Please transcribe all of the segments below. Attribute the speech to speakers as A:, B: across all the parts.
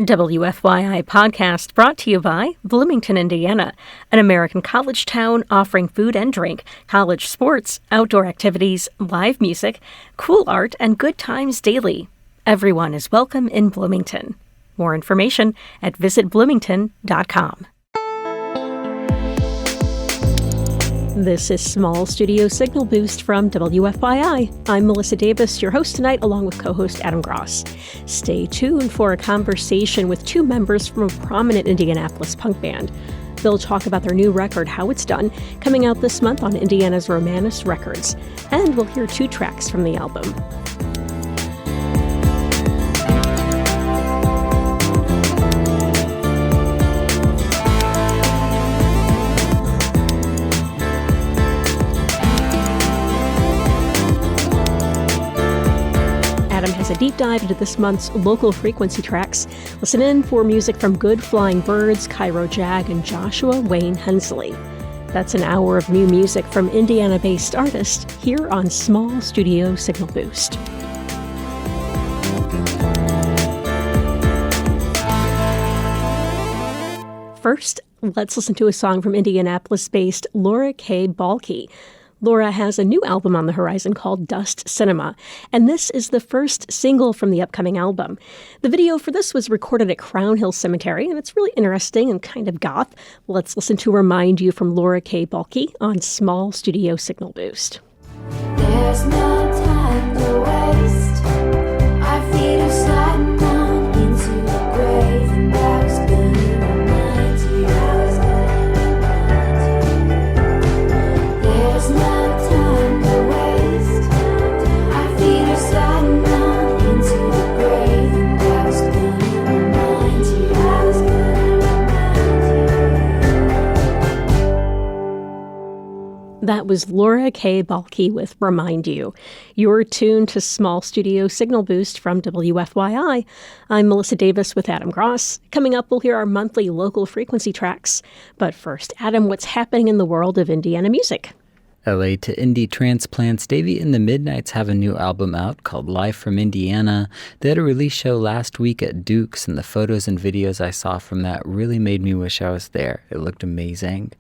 A: WFYI podcast brought to you by Bloomington, Indiana, an American college town offering food and drink, college sports, outdoor activities, live music, cool art, and good times daily. Everyone is welcome in Bloomington. More information at visitbloomington.com. This is Small Studio Signal Boost from WFYI. I'm Melissa Davis, your host tonight, along with co-host Adam Gross. Stay tuned for a conversation with two members from a prominent Indianapolis punk band. They'll talk about their new record, How It's Done, coming out this month on Indiana's Romanus Records. And we'll hear two tracks from the album. Adam has a deep dive into this month's local frequency tracks. Listen in for music from Good Flying Birds, Cairo Jag, and Joshua Wayne Hensley. That's an hour of new music from Indiana-based artists here on Small Studio Signal Boost. First, let's listen to a song from Indianapolis-based Laura K. Balke. Laura has a new album on the horizon called Dust Cinema, and this is the first single from the upcoming album. The video for this was recorded at Crown Hill Cemetery, and it's really interesting and kind of goth. Let's listen to Remind You from Laura K. Balke on Small Studio Signal Boost.
B: There's no time to waste. Our feet are sliding down into the grave, and I was gonna remind you. There's no time to waste. Our feet are sliding down into the grave, and I was gonna remind you. I was gonna remind you.
A: That was Laura K. Balke with Remind You. You're tuned to Small Studio Signal Boost from WFYI. I'm Melissa Davis with Adam Gross. Coming up, we'll hear our monthly local frequency tracks. But first, Adam, what's happening in the world of Indiana music?
C: LA to Indie transplants. Davey and the Midnights have a new album out called Live from Indiana. They had a release show last week at Duke's, and the photos and videos I saw from that really made me wish I was there. It looked amazing.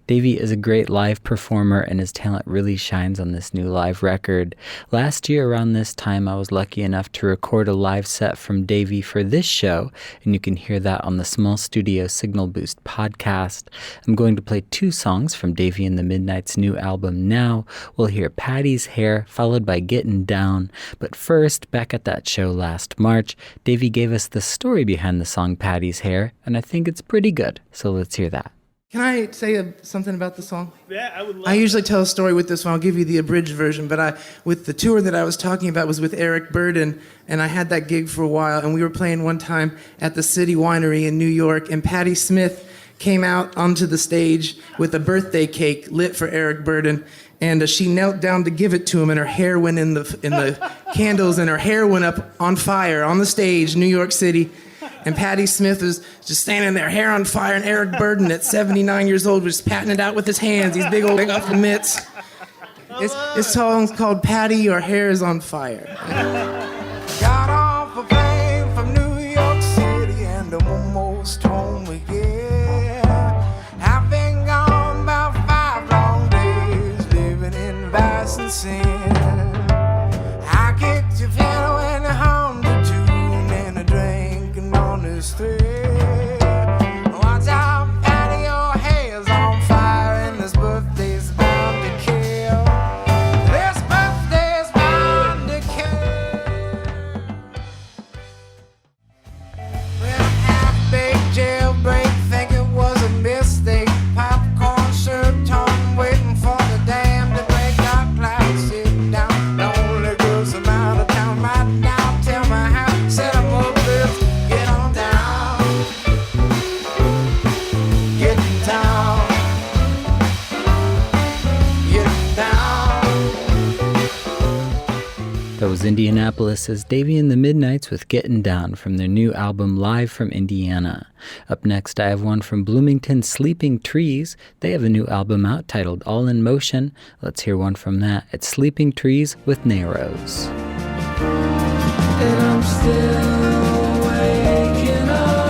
C: Davey is a great live performer, and his talent really shines on this new live record. Last year around this time, I was lucky enough to record a live set from Davey for this show, and you can hear that on the Small Studio Signal Boost podcast. I'm going to play two songs from Davey and the Midnights' new album now. We'll hear Patty's Hair, followed by Getting Down. But first, back at that show last March, Davey gave us the story behind the song Patty's Hair, and I think it's pretty good, so let's hear that.
D: Can I say something about the song?
E: Yeah, I would love
D: I usually tell a story with this one. I'll give you the abridged version, but with the tour that I was talking about was with Eric Burden, and I had that gig for a while, and we were playing one time at the City Winery in New York, and Patti Smith came out onto the stage with a birthday cake lit for Eric Burden, and she knelt down to give it to him, and her hair went in the candles, and her hair went up on fire on the stage, New York City. And Patti Smith was just standing there, hair on fire, and Eric Burden, at 79 years old, was just patting it out with his hands, these big old awful mitts. This song's called Patty, Your Hair is on Fire.
F: Got off a plane from New York City, and I'm almost home again. I've been gone about 5 long days, living in vice and sin. I kicked your piano and I hummed a tune, and a drink and on this thread. Watch out, Patty, your hair's on fire, and this birthday's bound to kill. This birthday's bound to kill. Well, half-baked jailbreak, think it was a mistake. Popcorn shirt torn, waiting for the dam to break. Got clouds sitting down, the only girls I'm out of town right now. Tell me how, set 'em up, let's get on down. Get down. Get down.
C: That was Indianapolis' Davey and the Midnights with Getting Down from their new album Live from Indiana. Up next, I have one from Bloomington's Sleeping Trees. They have a new album out titled All in Motion. Let's hear one from that. It's Sleeping Trees with Narrows.
F: And I'm still waking up.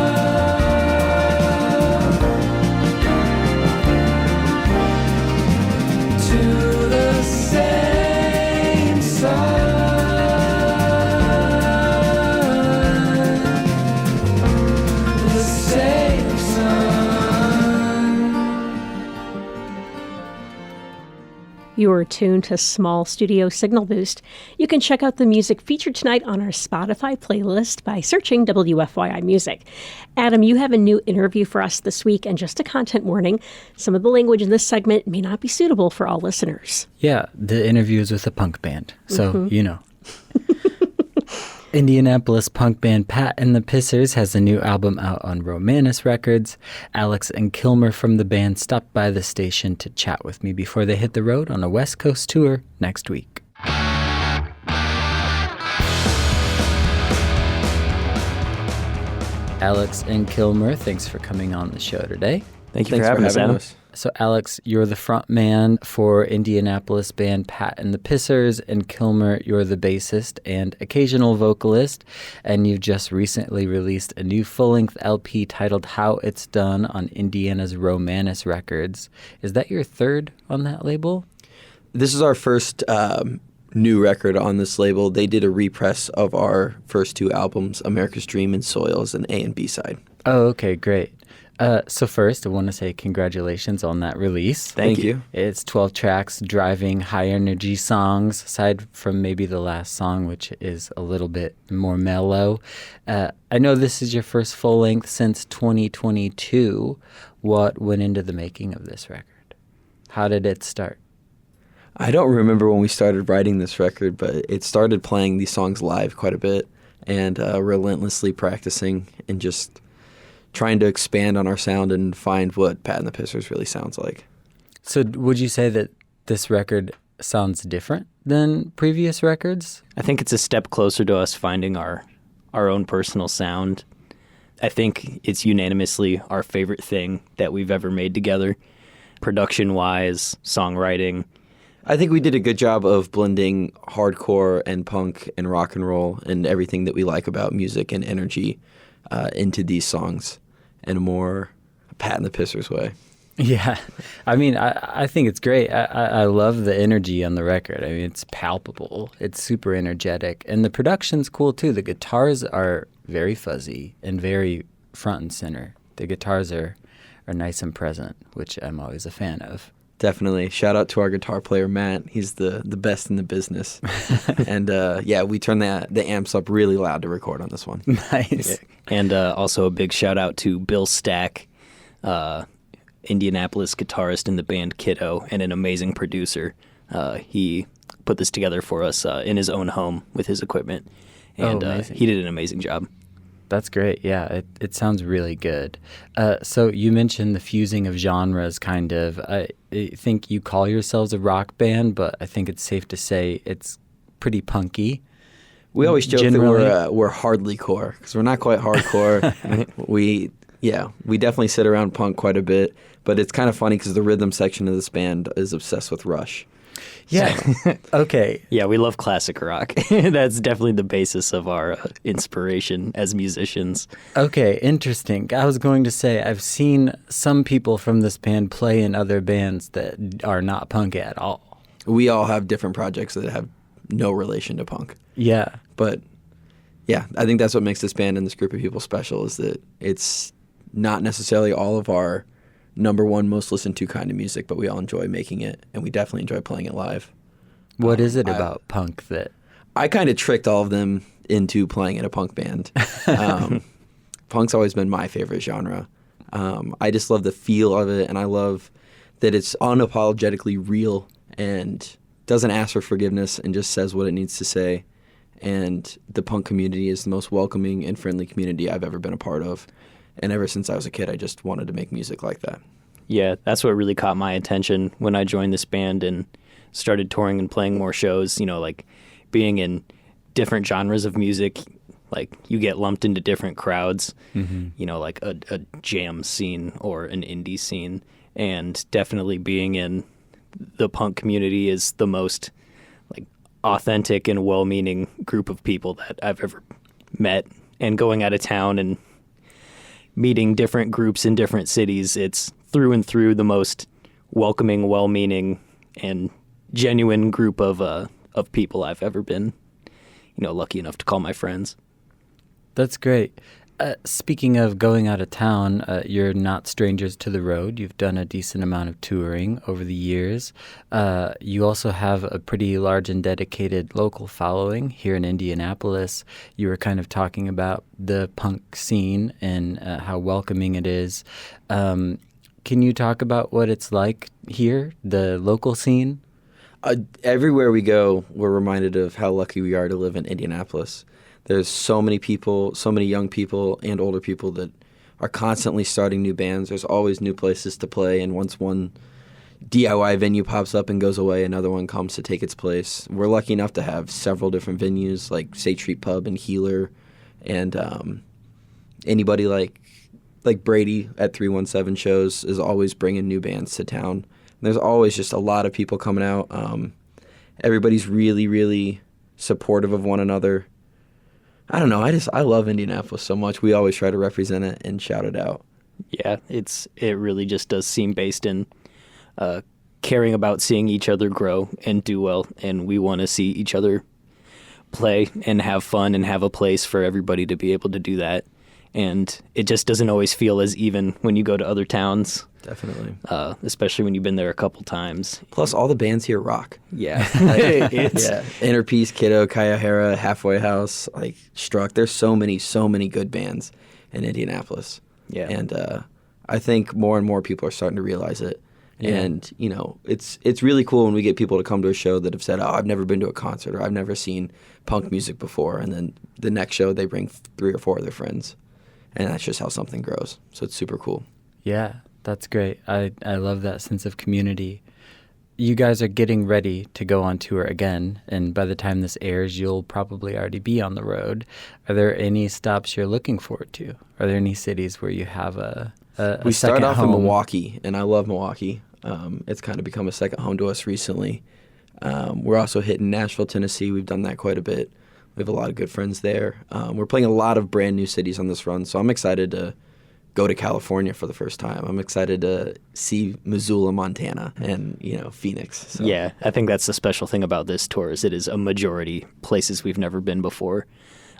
A: You're tuned to Small Studio Signal Boost. You can check out the music featured tonight on our Spotify playlist by searching WFYI Music. Adam, you have a new interview for us this week, and just a content warning, some of the language in this segment may not be suitable for all listeners.
C: Yeah, the interview is with a punk band, so you know. Indianapolis punk band Pat and the Pissers has a new album out on Romanus Records. Alex and Kilmer from the band stopped by the station to chat with me before they hit the road on a West Coast tour next week. Alex and Kilmer, thanks for coming on the show today.
E: Thanks for having us, Adam.
C: So, Alex, you're the front man for Indianapolis band Pat and the Pissers, and Kilmer, you're the bassist and occasional vocalist, and you've just recently released a new full-length LP titled How It's Done on Indiana's Romanus Records. Is that your third on that label?
E: This is our first new record on this label. They did a repress of our first two albums, America's Dream and Soils, an A and B side.
C: Oh, okay, great. So first, I want to say congratulations on that release.
E: Thank you.
C: It's 12 tracks, driving, high-energy songs, aside from maybe the last song, which is a little bit more mellow. I know this is your first full-length since 2022. What went into the making of this record? How did it start?
E: I don't remember when we started writing this record, but it started playing these songs live quite a bit and relentlessly practicing and just trying to expand on our sound and find what Pat and the Pissers really sounds like.
C: So would you say that this record sounds different than previous records?
G: I think it's a step closer to us finding our own personal sound. I think it's unanimously our favorite thing that we've ever made together, production-wise, songwriting.
E: I think we did a good job of blending hardcore and punk and rock and roll and everything that we like about music and energy into these songs in a more Pat and the Pissers way.
C: Yeah. I mean, I think it's great. I love the energy on the record. I mean, it's palpable. It's super energetic. And the production's cool, too. The guitars are very fuzzy and very front and center. The guitars are nice and present, which I'm always a fan of.
E: Definitely. Shout out to our guitar player, Matt. He's the best in the business. And yeah, we turned the amps up really loud to record on this one.
C: Nice.
G: And also a big shout out to Bill Stack, Indianapolis guitarist in the band Kiddo, and an amazing producer. He put this together for us in his own home with his equipment. And he did an amazing job.
C: That's great. Yeah, it sounds really good. So you mentioned the fusing of genres, kind of. I think you call yourselves a rock band, but I think it's safe to say it's pretty punky.
E: We always joke that we're hardly core because we're not quite hardcore. we definitely sit around punk quite a bit, but it's kind of funny because the rhythm section of this band is obsessed with Rush.
C: Yeah. Okay.
G: Yeah, we love classic rock. That's definitely the basis of our inspiration as musicians.
C: Okay, interesting. I was going to say I've seen some people from this band play in other bands that are not punk at all.
E: We all have different projects that have no relation to punk.
C: Yeah.
E: But yeah, I think that's what makes this band and this group of people special is that it's not necessarily all of our number one most listened to kind of music, but we all enjoy making it, and we definitely enjoy playing it live.
C: What is it about punk that...
E: I kind of tricked all of them into playing in a punk band. Punk's always been my favorite genre. I just love the feel of it, and I love that it's unapologetically real and doesn't ask for forgiveness and just says what it needs to say. And the punk community is the most welcoming and friendly community I've ever been a part of. And ever since I was a kid, I just wanted to make music like that.
G: Yeah, that's what really caught my attention when I joined this band and started touring and playing more shows. You know, like being in different genres of music, like you get lumped into different crowds, you know, like a jam scene or an indie scene. And definitely being in the punk community is the most like authentic and well-meaning group of people that I've ever met. And going out of town and meeting different groups in different cities, it's through and through the most welcoming, well-meaning, and genuine group of people I've ever been, you know, lucky enough to call my friends.
C: That's great. Speaking of going out of town, you're not strangers to the road. You've done a decent amount of touring over the years. You also have a pretty large and dedicated local following here in Indianapolis. You were kind of talking about the punk scene and how welcoming it is. Can you talk about what it's like here, the local scene?
E: Everywhere we go, we're reminded of how lucky we are to live in Indianapolis. There's so many people, so many young people and older people that are constantly starting new bands. There's always new places to play, and once one DIY venue pops up and goes away, another one comes to take its place. We're lucky enough to have several different venues like State Street Pub and Healer, and anybody like Brady at 317 shows is always bringing new bands to town. And there's always just a lot of people coming out. Everybody's really, really supportive of one another. I don't know. I love Indianapolis so much. We always try to represent it and shout it out.
G: Yeah, it really just does seem based in caring about seeing each other grow and do well, and we want to see each other play and have fun and have a place for everybody to be able to do that. And it just doesn't always feel as even when you go to other towns.
E: Definitely.
G: Especially when you've been there a couple times.
E: Plus, all the bands here rock.
G: Yeah.
E: Inner Peace, Kiddo, Kayahara, Halfway House, like Struck. There's so many good bands in Indianapolis.
G: Yeah.
E: And I think more and more people are starting to realize it.
G: Yeah.
E: And, you know, it's really cool when we get people to come to a show that have said, oh, I've never been to a concert or I've never seen punk music before. And then the next show, they bring 3 or 4 of their friends. And that's just how something grows. So it's super cool.
C: Yeah, that's great. I love that sense of community. You guys are getting ready to go on tour again, and by the time this airs, you'll probably already be on the road. Are there any stops you're looking forward to? Are there any cities where you have a
E: We start
C: second
E: off
C: home?
E: in Milwaukee, and I love Milwaukee. It's kind of become a second home to us recently. We're also hitting Nashville, Tennessee. We've done that quite a bit. We have a lot of good friends there. We're playing a lot of brand new cities on this run, so I'm excited to go to California for the first time. I'm excited to see Missoula, Montana, and Phoenix. So.
G: Yeah, I think that's the special thing about this tour is it is a majority places we've never been before.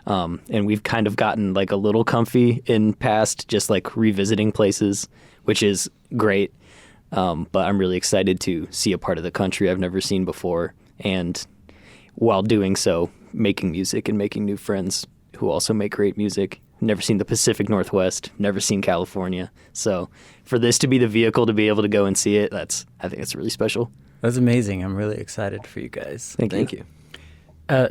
G: And we've kind of gotten like a little comfy in past just like revisiting places, which is great. But I'm really excited to see a part of the country I've never seen before. And while doing so, making music and making new friends who also make great music. Never seen the Pacific Northwest, never seen California. So for this to be the vehicle to be able to go and see it, I think it's really special.
C: That's amazing. I'm really excited for you guys.
E: Thank you.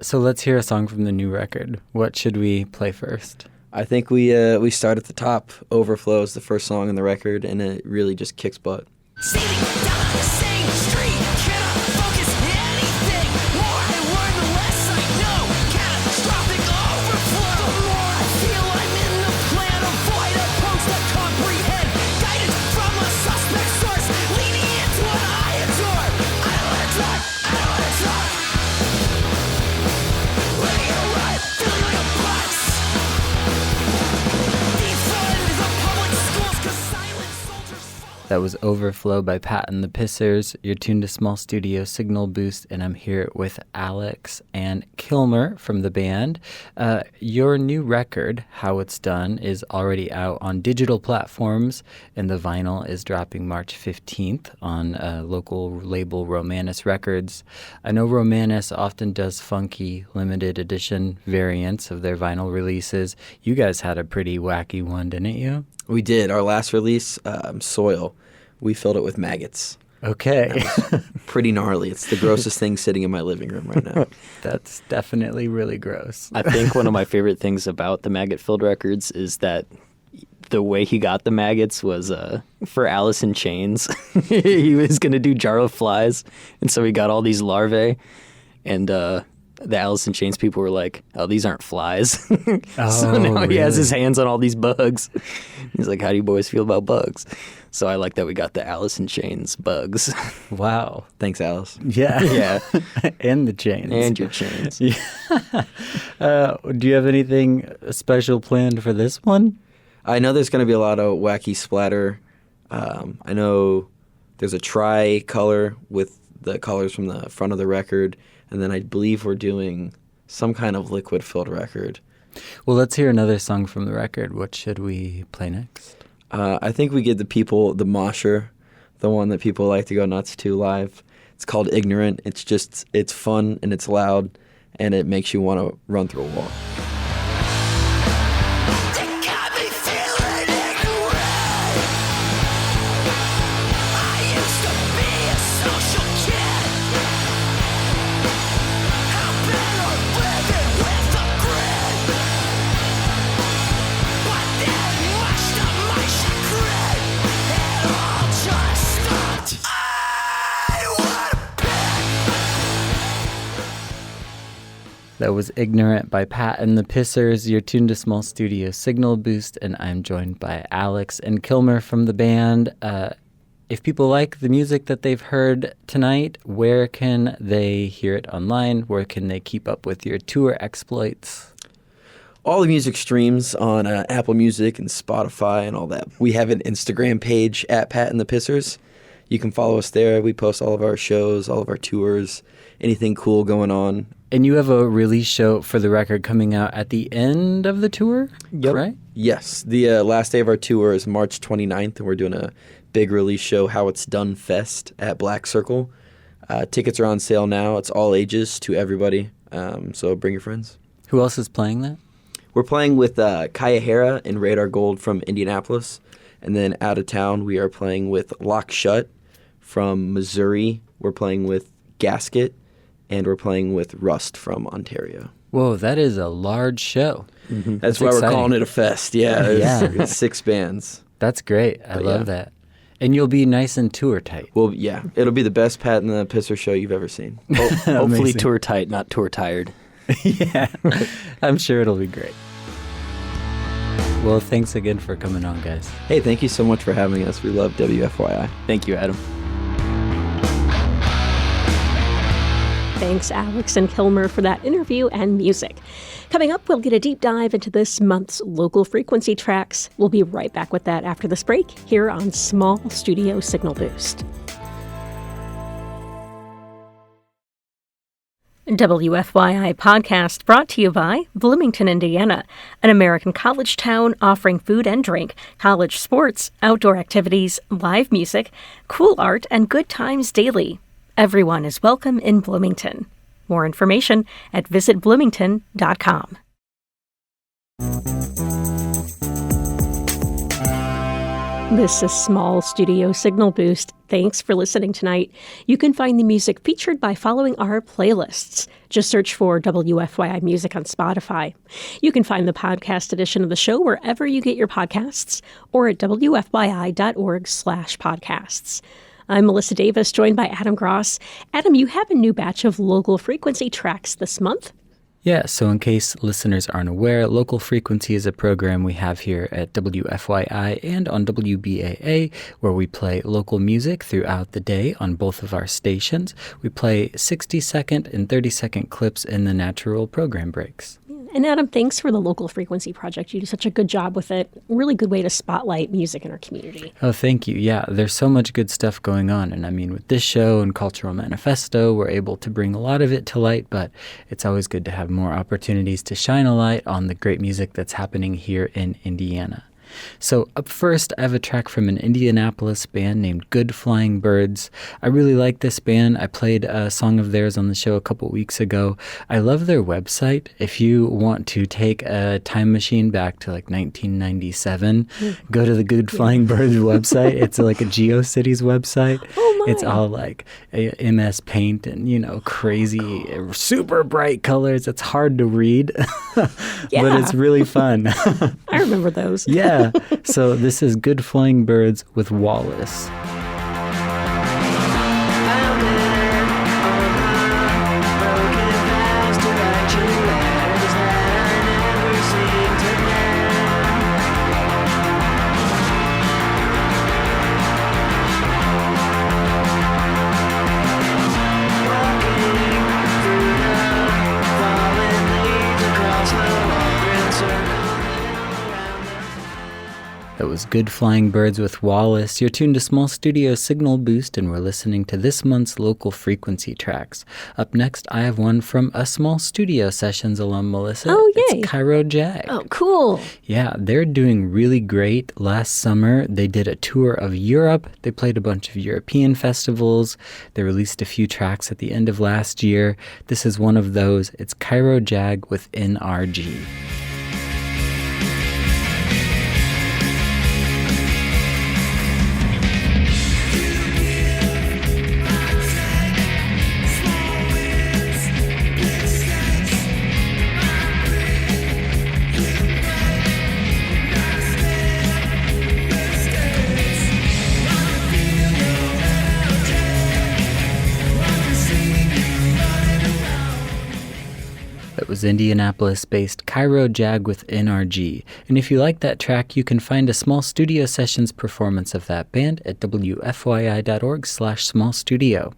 C: So let's hear a song from the new record. What should we play first?
E: I think we start at the top. Overflow is the first song on the record, and it really just kicks butt.
H: Sitting down on the same street, cannot focus anything. More I learn, the less I know. Catastrophic overflow. The more I feel I'm in the plan, avoid approach that comprehend. Guidance from a suspect source, leaning into what I adore. I don't wanna talk, I don't wanna talk. Letting it run, feeling like a box. Defund the public schools 'cause silent soldiers follow.
C: That was Overflow by Pat and the Pissers. You're tuned to Small Studio Signal Boost, and I'm here with Alex and Kilmer from the band. Your new record, How It's Done, is already out on digital platforms, and the vinyl is dropping March 15th on local label Romanus Records. I know Romanus often does funky limited edition variants of their vinyl releases. You guys had a pretty wacky one, didn't you?
E: We did. Our last release, Soil, we filled it with maggots.
C: Okay.
E: Pretty gnarly. It's the grossest thing sitting in my living room right now.
C: That's definitely really gross.
G: I think one of my favorite things about the maggot-filled records is that the way he got the maggots was for Alice in Chains. He was going to do Jar of Flies, and so he got all these larvae, and the Alice in Chains people were like, oh, these aren't flies. So now he has his hands on all these bugs. He's like, how do you boys feel about bugs? So I like that we got the Alice in Chains bugs.
C: Wow.
E: Thanks, Alice.
C: Yeah.
G: Yeah.
C: And the chains.
G: And your chains.
C: Do you have anything special planned for this one?
E: I know there's going to be a lot of wacky splatter. I know there's a tri-color with the colors from the front of the record, and then I believe we're doing some kind of liquid-filled record
C: Well, let's hear another song from the record. What should we play next?
E: I think we give the people the mosher, the one that people like to go nuts to live. It's called Ignorant. It's fun and it's loud and it makes you want to run through a wall.
H: You got me feeling ignorant. I used to be a social kid. I'm better living with the grid. But then, much to my chagrin, it all just stopped. I wanna
C: That was Ignorant by Pat and the Pissers. You're tuned to Small Studio Signal Boost, and I'm joined by Alex and Kilmer from the band. If people like the music that they've heard tonight, where can they hear it online? Where can they keep up with your tour exploits?
E: All the music streams on Apple Music and Spotify and all that. We have an Instagram page at Pat and the Pissers. You can follow us there. We post all of our shows, all of our tours, anything cool going on.
C: And you have a release show for the record coming out at the end of the tour, right?
E: Yes. The last day of our tour is March 29th, and we're doing a big release show, How It's Done Fest at Black Circle. Tickets are on sale now. It's all ages to everybody, so bring your friends.
C: Who else is playing that?
E: We're playing with Kaya Hara and Radar Gold from Indianapolis. And then out of town, we are playing with Lock Shut from Missouri. We're playing with Gasket. And we're playing with Rust from Ontario.
C: Whoa, that is a large show.
E: Mm-hmm. That's why we're calling it a fest. Yeah, it's 6 bands.
C: That's great. I love that. And you'll be nice and tour tight.
E: Well, yeah, it'll be the best Pat and the Pisser show you've ever seen.
G: Hopefully tour tight, not tour tired.
C: Yeah, I'm sure it'll be great. Well, thanks again for coming on, guys.
E: Hey, thank you so much for having us. We love WFYI.
G: Thank you, Adam.
A: Thanks, Alex and Kilmer, for that interview and music. Coming up, we'll get a deep dive into this month's local frequency tracks. We'll be right back with that after this break here on Small Studio Signal Boost. WFYI podcast brought to you by Bloomington, Indiana, an American college town offering food and drink, college sports, outdoor activities, live music, cool art, and good times daily. Everyone is welcome in Bloomington. More information at visitbloomington.com. This is Small Studio Signal Boost. Thanks for listening tonight. You can find the music featured by following our playlists. Just search for WFYI Music on Spotify. You can find the podcast edition of the show wherever you get your podcasts or at wfyi.org/podcasts. I'm Melissa Davis, joined by Adam Gross. Adam, you have a new batch of local frequency tracks this month.
C: Yeah, so in case listeners aren't aware, Local Frequency is a program we have here at WFYI and on WBAA, where we play local music throughout the day on both of our stations. We play 60-second and 30-second clips in the natural program breaks.
A: And Adam, thanks for the Local Frequency Project. You do such a good job with it. Really good way to spotlight music in our community.
C: Oh, thank you. Yeah, there's so much good stuff going on. And I mean, with this show and Cultural Manifesto, we're able to bring a lot of it to light, but it's always good to have more opportunities to shine a light on the great music that's happening here in Indiana. So up first, I have a track from an Indianapolis band named Good Flying Birds. I really like this band. I played a song of theirs on the show a couple weeks ago. I love their website. If you want to take a time machine back to like 1997, go to the Good Flying Birds website. It's like a GeoCities website.
A: Oh my.
C: It's all like MS Paint and, you know, crazy, super bright colors. It's hard to read, but it's really fun.
A: I remember those.
C: Yeah. So this is Good Flying Birds with Wallace. That was Good Flying Birds with Wallace. You're tuned to Small Studio Signal Boost, and we're listening to this month's local frequency tracks. Up next, I have one from a Small Studio Sessions alum, Melissa.
A: Oh, yay.
C: It's Cairo Jag.
A: Oh, cool.
C: Yeah, they're doing really great. Last summer, they did a tour of Europe. They played a bunch of European festivals. They released a few tracks at the end of last year. This is one of those. It's Cairo Jag with NRG. That was Indianapolis-based Cairo Jag with NRG. And if you like that track, you can find a Small Studio Sessions performance of that band at wfyi.org/smallstudio.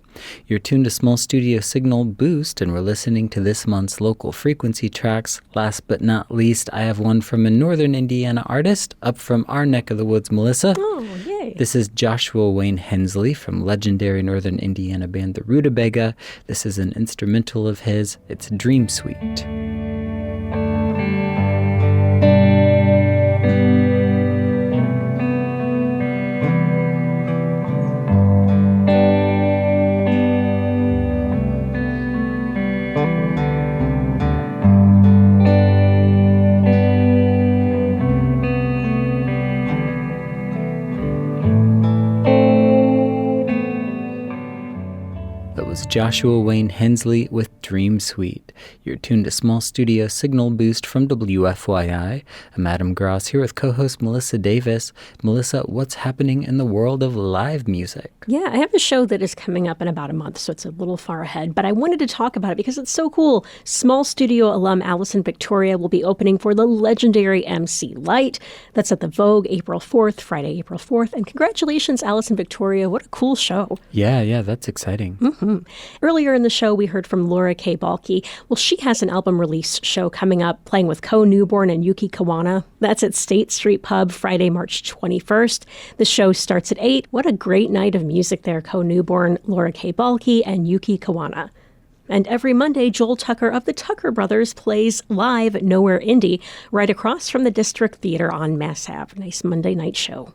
C: You're tuned to Small Studio Signal Boost, and we're listening to this month's local frequency tracks. Last but not least, I have one from a Northern Indiana artist, up from our neck of the woods, Melissa.
A: Oh, yay.
C: This is Joshua Wayne Hensley from legendary Northern Indiana band The Rutabaga. This is an instrumental of his. It's Dream Suite. Joshua Wayne Hensley with Dream Suite. You're tuned to Small Studio Signal Boost from WFYI. I'm Adam Gross here with co-host Melissa Davis. Melissa, what's happening in the world of live music?
A: Yeah, I have a show that is coming up in about a month, so it's a little far ahead, but I wanted to talk about it because it's so cool. Small Studio alum Allison Victoria will be opening for the legendary MC Light. That's at the Vogue April 4th, Friday, April 4th. And congratulations, Allison Victoria. What a cool show.
C: Yeah, that's exciting.
A: Mm-hmm. Earlier in the show, we heard from Laura K. Balke. Well, she has an album release show coming up, playing with Ko Newborn and Yuki Kawana. That's at State Street Pub, Friday, March 21st. The show starts at 8. What a great night of music there. Ko Newborn, Laura K. Balke, and Yuki Kawana. And every Monday, Joel Tucker of the Tucker Brothers plays live at Nowhere Indie, right across from the District Theater on Mass Ave. Nice Monday night show.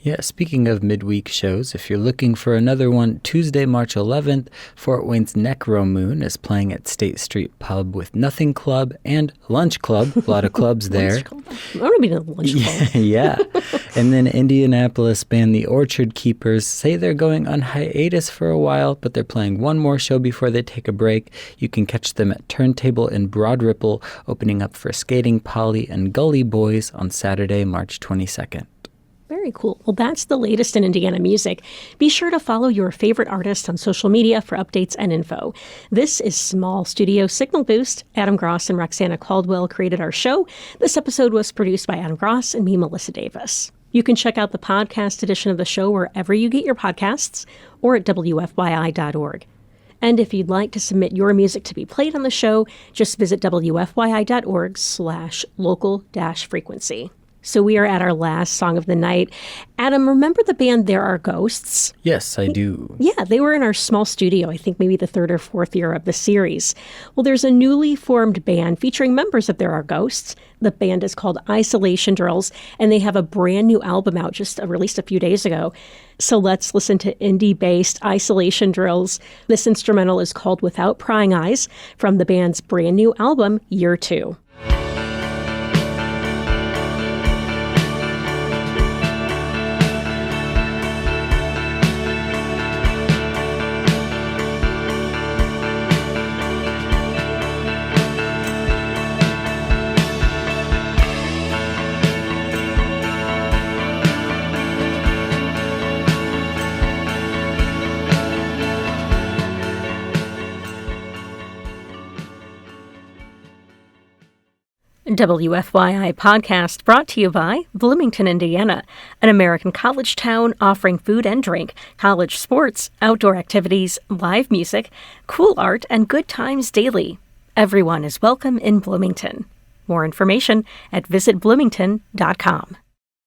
C: Yeah, speaking of midweek shows, if you're looking for another one, Tuesday, March 11th, Fort Wayne's Necro Moon is playing at State Street Pub with Nothing Club and Lunch Club. A lot of clubs there.
A: I want to be in the Lunch Club.
C: Yeah. And then Indianapolis band The Orchard Keepers say they're going on hiatus for a while, but they're playing one more show before they take a break. You can catch them at Turntable in Broad Ripple, opening up for Skating Polly and Gully Boys on Saturday, March 22nd.
A: Very cool. Well, that's the latest in Indiana music. Be sure to follow your favorite artists on social media for updates and info. This is Small Studio Signal Boost. Adam Gross and Roxana Caldwell created our show. This episode was produced by Adam Gross and me, Melissa Davis. You can check out the podcast edition of the show wherever you get your podcasts or at WFYI.org. And if you'd like to submit your music to be played on the show, just visit WFYI.org/local-frequency. So we are at our last song of the night. Adam, remember the band There Are Ghosts?
C: Yes, I do.
A: Yeah, they were in our small studio, I think maybe the third or fourth year of the series. Well, there's a newly formed band featuring members of There Are Ghosts. The band is called Isolation Drills, and they have a brand new album out, just released a few days ago. So let's listen to indie-based Isolation Drills. This instrumental is called Without Prying Eyes from the band's brand new album, Year 2. WFYI podcast brought to you by Bloomington, Indiana, an American college town offering food and drink, college sports, outdoor activities, live music, cool art, and good times daily. Everyone is welcome in Bloomington. More information at visitbloomington.com.